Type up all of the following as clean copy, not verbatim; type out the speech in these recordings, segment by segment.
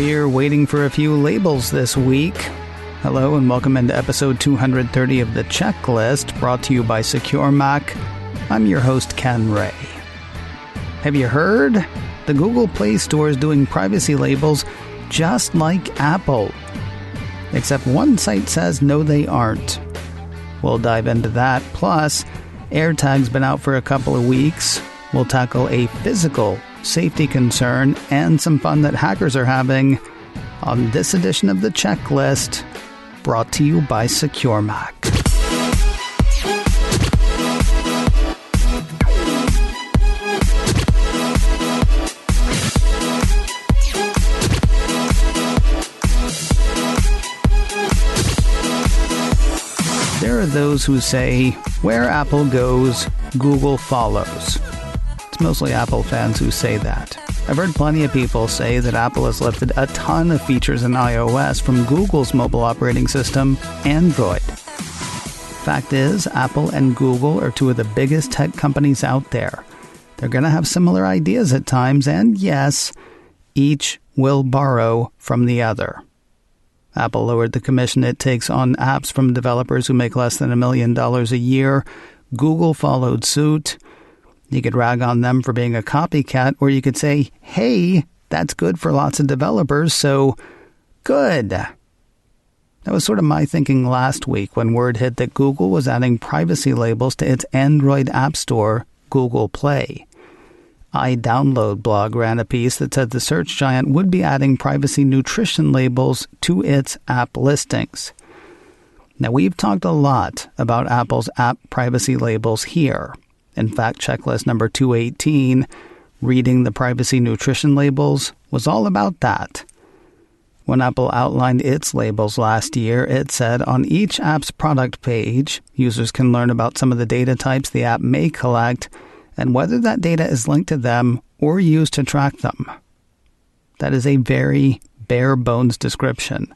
here waiting for a few labels this week. Hello and welcome into episode 230 of The Checklist, brought to you by SecureMac. I'm your host, Ken Ray. Have you heard? The Google Play Store is doing privacy labels just like Apple. Except one site says no they aren't. We'll dive into that. Plus, AirTag's been out for a couple of weeks. We'll tackle a physical safety concern and some fun that hackers are having on this edition of The Checklist, brought to you by SecureMac. There are those who say, where Apple goes, Google follows. It's mostly Apple fans who say that. I've heard plenty of people say that Apple has lifted a ton of features in iOS from Google's mobile operating system, Android. Fact is, Apple and Google are two of the biggest tech companies out there. They're going to have similar ideas at times, and yes, each will borrow from the other. Apple lowered the commission it takes on apps from developers who make less than $1 million a year. Google followed suit. You could rag on them for being a copycat, or you could say, hey, that's good for lots of developers, so good. That was sort of my thinking last week when word hit that Google was adding privacy labels to its Android app store, Google Play. iDownload blog ran a piece that said the search giant would be adding privacy nutrition labels to its app listings. Now, we've talked a lot about Apple's app privacy labels here. In fact, checklist number 218, reading the privacy nutrition labels, was all about that. When Apple outlined its labels last year, it said on each app's product page, users can learn about some of the data types the app may collect and whether that data is linked to them or used to track them. That is a very bare-bones description.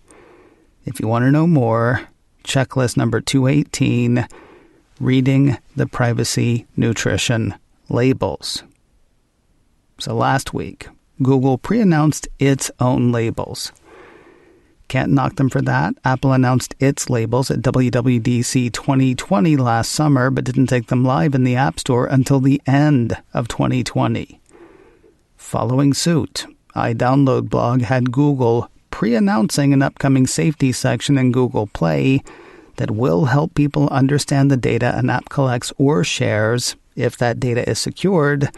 If you want to know more, checklist number 218, reading the privacy nutrition labels. So last week, Google pre-announced its own labels. Can't knock them for that. Apple announced its labels at WWDC 2020 last summer, but didn't take them live in the App Store until the end of 2020. Following suit, iDownload blog had Google pre-announcing an upcoming safety section in Google Play that will help people understand the data an app collects or shares if that data is secured,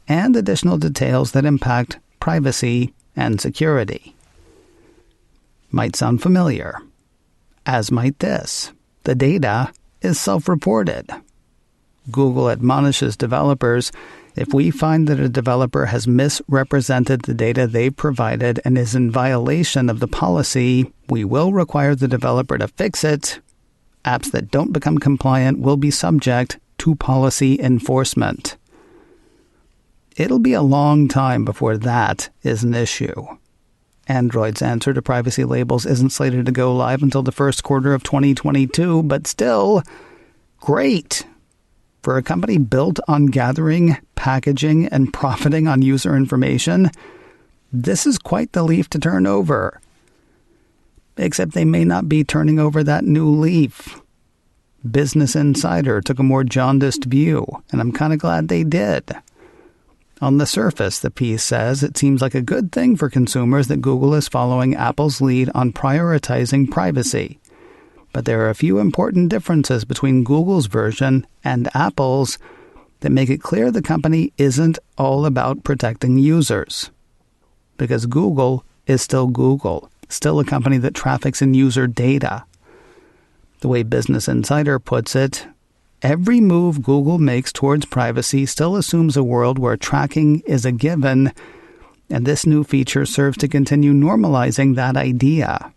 and additional details that impact privacy and security. Might sound familiar, as might this. The data is self-reported. Google admonishes developers, if we find that a developer has misrepresented the data they provided and is in violation of the policy, we will require the developer to fix it. Apps that don't become compliant will be subject to policy enforcement. It'll be a long time before that is an issue. Android's answer to privacy labels isn't slated to go live until the first quarter of 2022, but still, great. For a company built on gathering, packaging, and profiting on user information, this is quite the leaf to turn over. Except they may not be turning over that new leaf. Business Insider took a more jaundiced view, and I'm kind of glad they did. On the surface, the piece says it seems like a good thing for consumers that Google is following Apple's lead on prioritizing privacy. But there are a few important differences between Google's version and Apple's that make it clear the company isn't all about protecting users. Because Google is still Google, still a company that traffics in user data. The way Business Insider puts it, every move Google makes towards privacy still assumes a world where tracking is a given, and this new feature serves to continue normalizing that idea.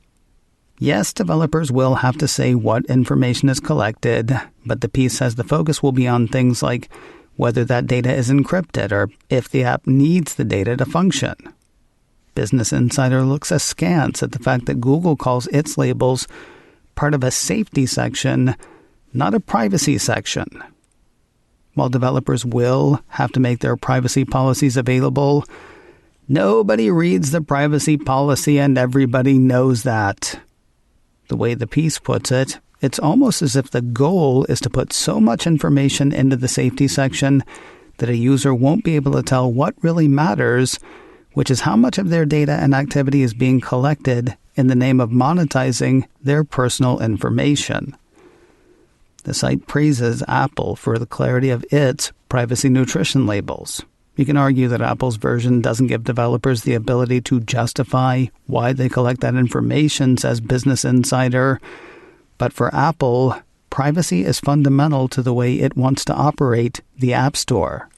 Yes, developers will have to say what information is collected, but the piece says the focus will be on things like whether that data is encrypted or if the app needs the data to function. Business Insider looks askance at the fact that Google calls its labels part of a safety section, not a privacy section. While developers will have to make their privacy policies available, Nobody reads the privacy policy and everybody knows that. The way the piece puts it, it's almost as if the goal is to put so much information into the safety section that a user won't be able to tell what really matters, which is how much of their data and activity is being collected in the name of monetizing their personal information. The site praises Apple for the clarity of its privacy nutrition labels. You can argue that Apple's version doesn't give developers the ability to justify why they collect that information, says Business Insider. But for Apple, privacy is fundamental to the way it wants to operate the App Store.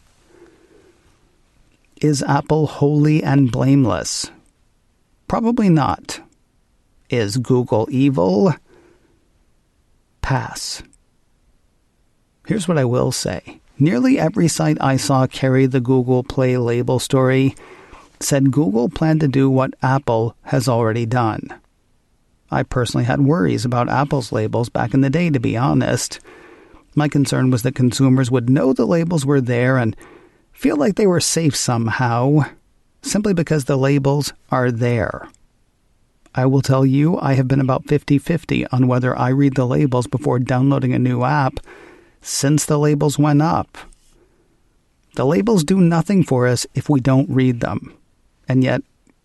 Is Apple holy and blameless? Probably not. Is Google evil? Pass. Here's what I will say. Nearly every site I saw carry the Google Play label story said Google planned to do what Apple has already done. I personally had worries about Apple's labels back in the day, to be honest. My concern was that consumers would know the labels were there and feel like they were safe somehow, simply because the labels are there. I will tell you, I have been about 50-50 on whether I read the labels before downloading a new app since the labels went up. The labels do nothing for us if we don't read them. And yet,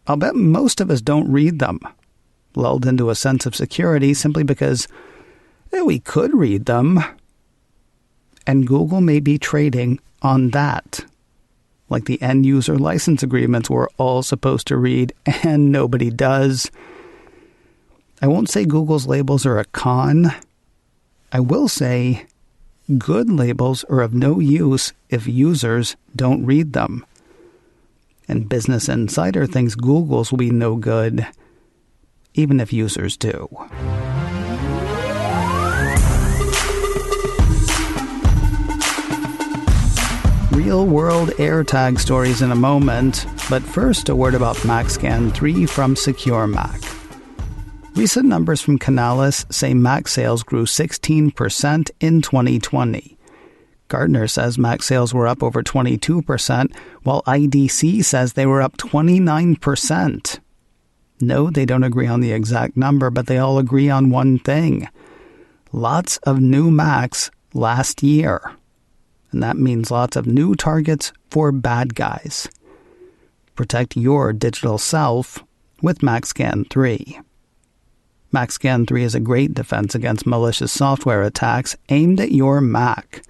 I'll bet most of us don't read them, lulled into a sense of security simply because we could read them. And Google may be trading on that. Like the end-user license agreements we're all supposed to read, and nobody does. I won't say Google's labels are a con. I will say good labels are of no use if users don't read them. And Business Insider thinks Google's will be no good, even if users do. Real-world AirTag stories in a moment, but first a word about MacScan 3 from SecureMac. Recent numbers from Canalys say Mac sales grew 16% in 2020. Gartner says Mac sales were up over 22%, while IDC says they were up 29%. No, they don't agree on the exact number, but they all agree on one thing. Lots of new Macs last year. And that means lots of new targets for bad guys. Protect your digital self with MacScan 3. MacScan 3 is a great defense against malicious software attacks aimed at your Mac.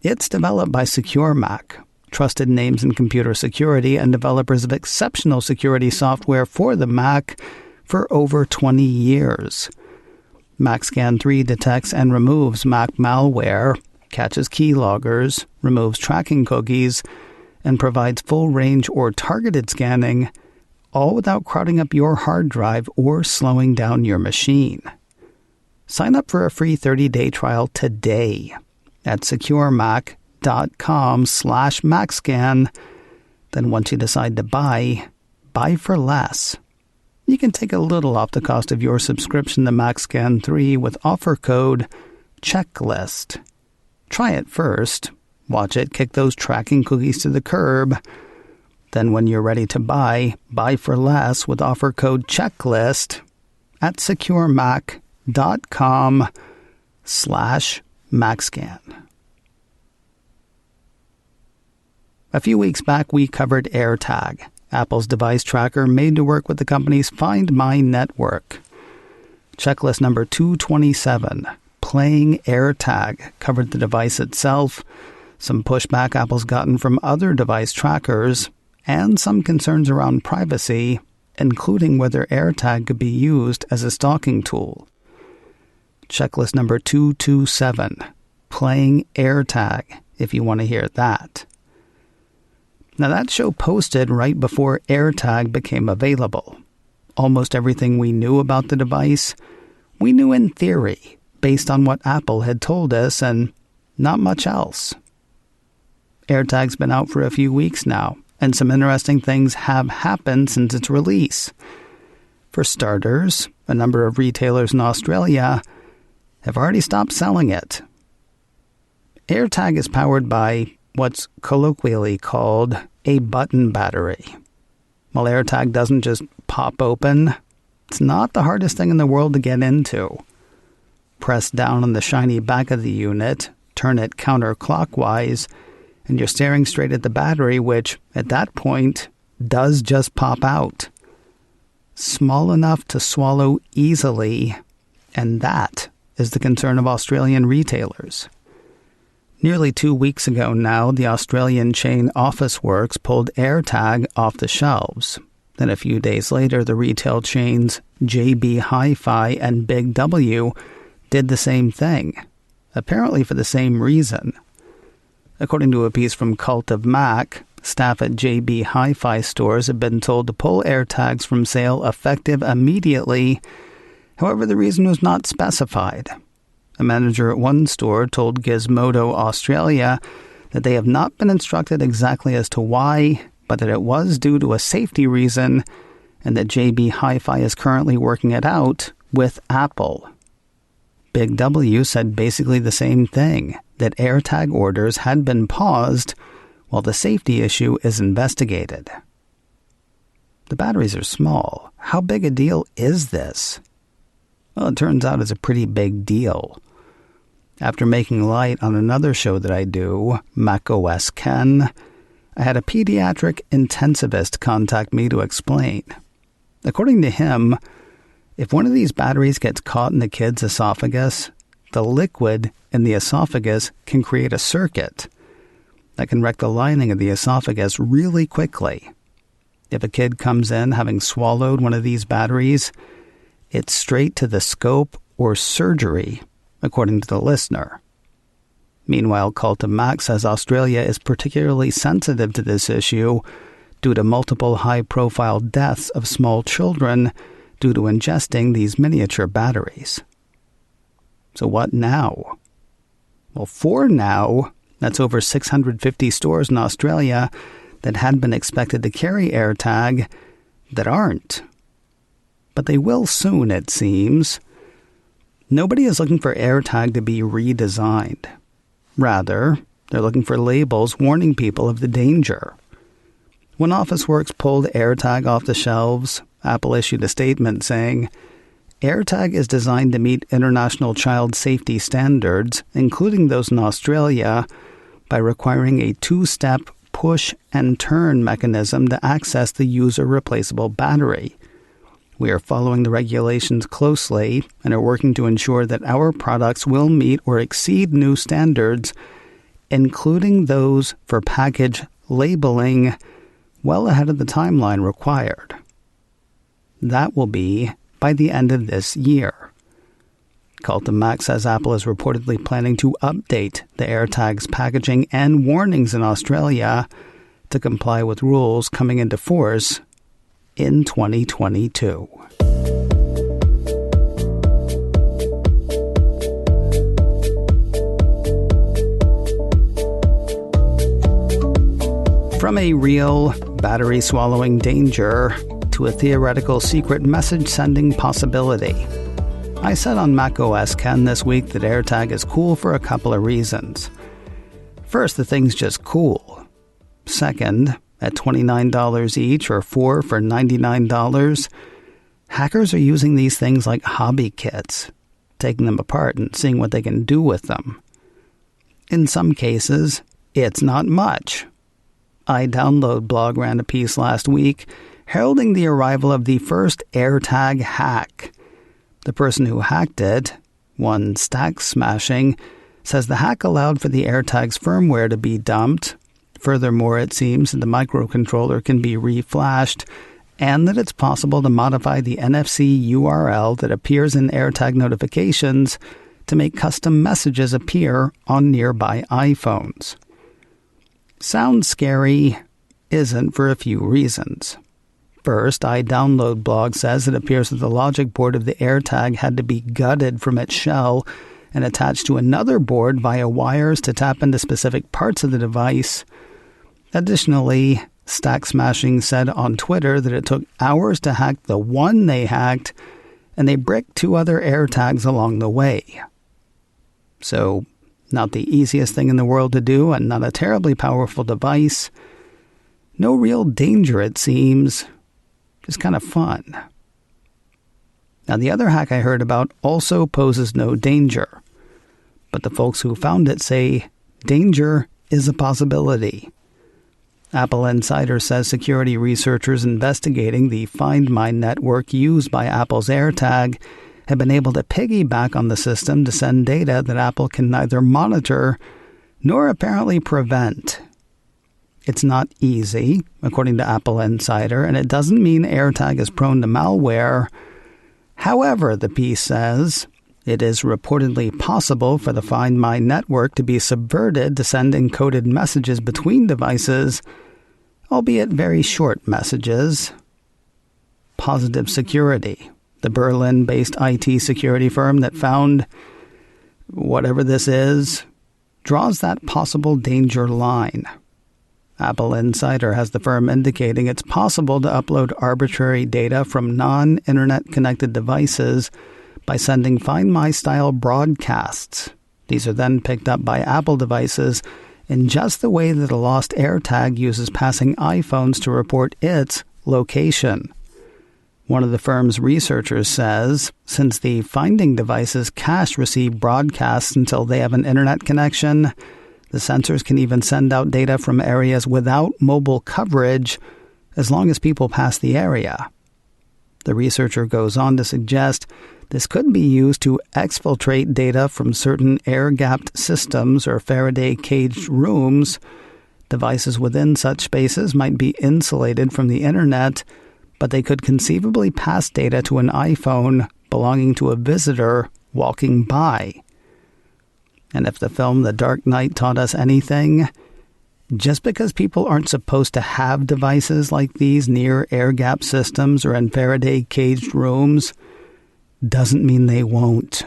It's developed by SecureMac, trusted names in computer security and developers of exceptional security software for the Mac for over 20 years. MacScan 3 detects and removes Mac malware, catches keyloggers, removes tracking cookies, and provides full range or targeted scanning, all without crowding up your hard drive or slowing down your machine. Sign up for a free 30-day trial today at securemac.com/MacScan. Then once you decide to buy for less. You can take a little off the cost of your subscription to MacScan 3 with offer code CHECKLIST. Try it first. Watch it kick those tracking cookies to the curb. Then when you're ready to buy for less with offer code CHECKLIST at securemac.com/MacScan. A few weeks back, we covered AirTag, Apple's device tracker made to work with the company's Find My network. Checklist number 227, playing AirTag, covered the device itself, some pushback Apple's gotten from other device trackers, and some concerns around privacy, including whether AirTag could be used as a stalking tool. Checklist number 227, playing AirTag, if you want to hear that. Now that show posted right before AirTag became available. Almost everything we knew about the device, we knew in theory, based on what Apple had told us, and not much else. AirTag's been out for a few weeks now, and some interesting things have happened since its release. For starters, a number of retailers in Australia have already stopped selling it. AirTag is powered by what's colloquially called a button battery. While AirTag doesn't just pop open, it's not the hardest thing in the world to get into. Press down on the shiny back of the unit, turn it counterclockwise, and you're staring straight at the battery, which, at that point, does just pop out. Small enough to swallow easily, and that is the concern of Australian retailers. Nearly 2 weeks ago now, the Australian chain Officeworks pulled AirTag off the shelves. Then a few days later, the retail chains JB Hi-Fi and Big W did the same thing, apparently for the same reason. According to a piece from Cult of Mac, staff at JB Hi-Fi stores have been told to pull AirTags from sale effective immediately. However, the reason was not specified. A manager at one store told Gizmodo Australia that they have not been instructed exactly as to why, but that it was due to a safety reason, and that JB Hi-Fi is currently working it out with Apple. Big W said basically the same thing, that AirTag orders had been paused while the safety issue is investigated. The batteries are small. How big a deal is this? Well, it turns out it's a pretty big deal. After making light on another show that I do, macOS Ken, I had a pediatric intensivist contact me to explain. According to him, if one of these batteries gets caught in the kid's esophagus, the liquid in the esophagus can create a circuit that can wreck the lining of the esophagus really quickly. If a kid comes in having swallowed one of these batteries, it's straight to the scope or surgery, according to the listener. Meanwhile, Cult of Mac says Australia is particularly sensitive to this issue due to multiple high-profile deaths of small children due to ingesting these miniature batteries. So what now? Well, for now, that's over 650 stores in Australia that had been expected to carry AirTag that aren't. But they will soon, it seems. Nobody is looking for AirTag to be redesigned. Rather, they're looking for labels warning people of the danger. When Officeworks pulled AirTag off the shelves, Apple issued a statement saying, AirTag is designed to meet international child safety standards, including those in Australia, by requiring a 2-step push and turn mechanism to access the user-replaceable battery. We are following the regulations closely and are working to ensure that our products will meet or exceed new standards, including those for package labeling, well ahead of the timeline required. That will be by the end of this year. Cult of Mac says Apple is reportedly planning to update the AirTag's packaging and warnings in Australia to comply with rules coming into force in 2022. From a real battery-swallowing danger to a theoretical secret message-sending possibility. I said on macOS Ken this week that AirTag is cool for a couple of reasons. First, the thing's just cool. Second, at $29 each or 4 for $99, hackers are using these things like hobby kits, taking them apart and seeing what they can do with them. In some cases, it's not much. iDownload blog ran a piece last week heralding the arrival of the first AirTag hack. The person who hacked it, one Stack Smashing, says the hack allowed for the AirTag's firmware to be dumped. Furthermore, it seems that the microcontroller can be reflashed and that it's possible to modify the NFC URL that appears in AirTag notifications to make custom messages appear on nearby iPhones. Sounds scary, isn't for a few reasons. First, iDownload blog says it appears that the logic board of the AirTag had to be gutted from its shell and attached to another board via wires to tap into specific parts of the device. Additionally, Stack Smashing said on Twitter that it took hours to hack the one they hacked, and they bricked 2 other AirTags along the way. So, not the easiest thing in the world to do, and not a terribly powerful device. No real danger, it seems, Just kind of fun. Now, the other hack I heard about also poses no danger, but the folks who found it say danger is a possibility. Apple Insider says security researchers investigating the Find My network used by Apple's AirTag have been able to piggyback on the system to send data that Apple can neither monitor nor apparently prevent. It's not easy, according to Apple Insider, and it doesn't mean AirTag is prone to malware. However, the piece says, it is reportedly possible for the Find My network to be subverted to send encoded messages between devices, albeit very short messages. Positive Security, the Berlin-based IT security firm that found whatever this is, draws that possible danger line. Apple Insider has the firm indicating it's possible to upload arbitrary data from non-internet connected devices by sending Find My-style broadcasts. These are then picked up by Apple devices in just the way that a lost AirTag uses passing iPhones to report its location. One of the firm's researchers says, since the finding devices cache receive broadcasts until they have an internet connection, the sensors can even send out data from areas without mobile coverage as long as people pass the area. The researcher goes on to suggest this could be used to exfiltrate data from certain air-gapped systems or Faraday-caged rooms. Devices within such spaces might be insulated from the internet, but they could conceivably pass data to an iPhone belonging to a visitor walking by. And if the film The Dark Knight taught us anything, just because people aren't supposed to have devices like these near air-gap systems or in Faraday-caged rooms doesn't mean they won't.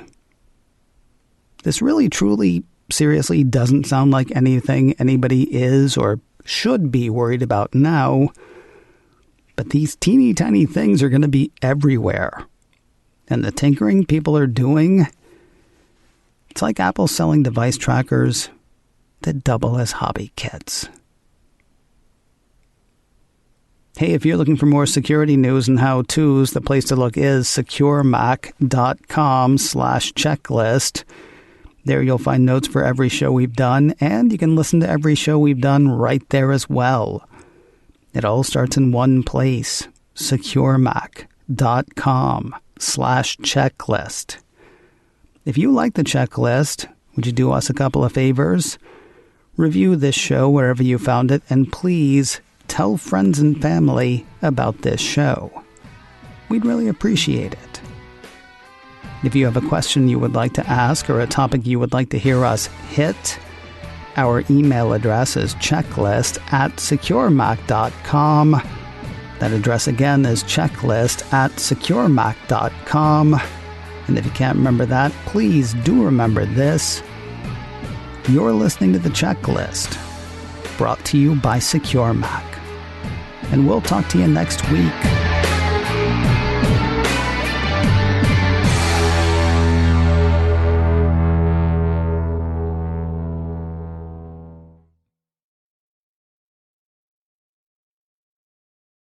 This really, truly, seriously doesn't sound like anything anybody is or should be worried about now, but these teeny tiny things are going to be everywhere. And the tinkering people are doing, it's like Apple selling device trackers that double as hobby kits. Hey, if you're looking for more security news and how-tos, the place to look is SecureMac.com/checklist. There you'll find notes for every show we've done, and you can listen to every show we've done right there as well. It all starts in one place, SecureMac.com/checklist. If you like the checklist, would you do us a couple of favors? Review this show wherever you found it, and please tell friends and family about this show. We'd really appreciate it. If you have a question you would like to ask or a topic you would like to hear us hit, our email address is checklist@securemac.com. That address again is checklist@securemac.com. And if you can't remember that, please do remember this. You're listening to The Checklist, brought to you by SecureMac. And we'll talk to you next week.